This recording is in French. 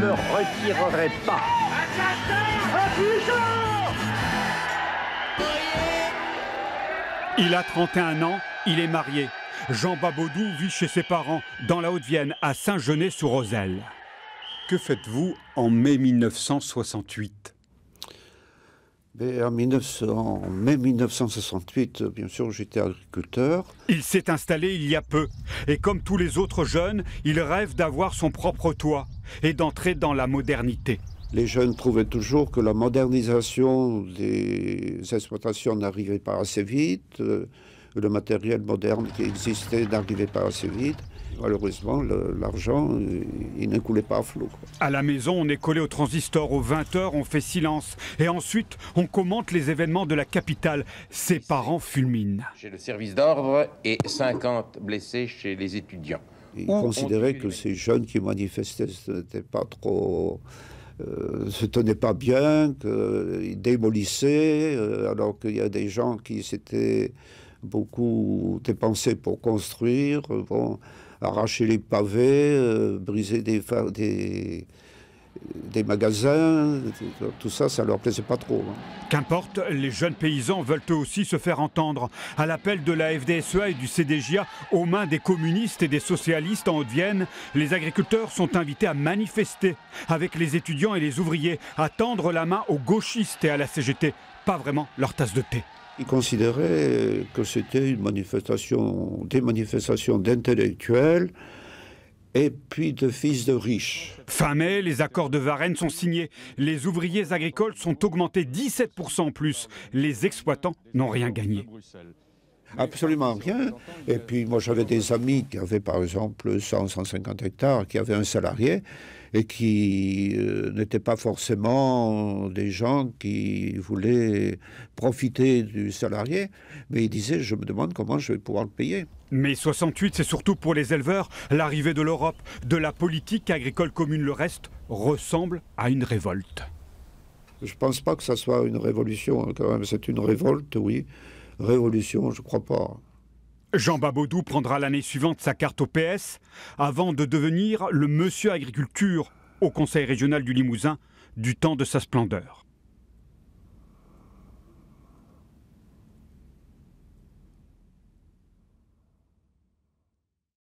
me retirerai pas. Il a 31 ans, il est marié. Jean Babodou vit chez ses parents dans la Haute-Vienne, à Saint-Genès-sous-Roselle. Que faites-vous en mai 1968 ? En mai 1968, bien sûr, j'étais agriculteur. Il s'est installé il y a peu. Et comme tous les autres jeunes, il rêve d'avoir son propre toit et d'entrer dans la modernité. Les jeunes trouvaient toujours que la modernisation des exploitations n'arrivait pas assez vite. Le matériel moderne qui existait n'arrivait pas assez vite. Malheureusement, l'argent, il ne coulait pas à flot. À la maison, on est collé au transistor. Aux 20h, on fait silence. Et ensuite, on commente les événements de la capitale. Ses parents fulminent. Chez le service d'ordre et 50 blessés chez les étudiants. Ils considéraient que ces jeunes qui manifestaient n'étaient pas trop... se tenaient pas bien, qu'ils démolissaient, alors qu'il y a des gens qui s'étaient beaucoup dépensés pour construire, arracher les pavés, briser des magasins, tout ça, ça leur plaisait pas trop. Qu'importe, les jeunes paysans veulent eux aussi se faire entendre. À l'appel de la FDSEA et du CDJA, aux mains des communistes et des socialistes en Haute-Vienne, les agriculteurs sont invités à manifester avec les étudiants et les ouvriers, à tendre la main aux gauchistes et à la CGT. Pas vraiment leur tasse de thé. Ils considéraient que c'était des manifestations d'intellectuels et puis de fils de riches. Fin mai, les accords de Varennes sont signés. Les ouvriers agricoles sont augmentés 17% en plus. Les exploitants n'ont rien gagné. Absolument rien. Et puis moi j'avais des amis qui avaient par exemple 100-150 hectares, qui avaient un salarié et qui n'étaient pas forcément des gens qui voulaient profiter du salarié, mais ils disaient je me demande comment je vais pouvoir le payer. Mais 68, c'est surtout pour les éleveurs l'arrivée de l'Europe, de la politique agricole commune. Le reste ressemble à une révolte. Je ne pense pas que ça soit une révolution, quand même. C'est une révolte, oui. Révolution, je ne crois pas. Jean Babodou prendra l'année suivante sa carte au PS avant de devenir le monsieur agriculture au Conseil régional du Limousin du temps de sa splendeur.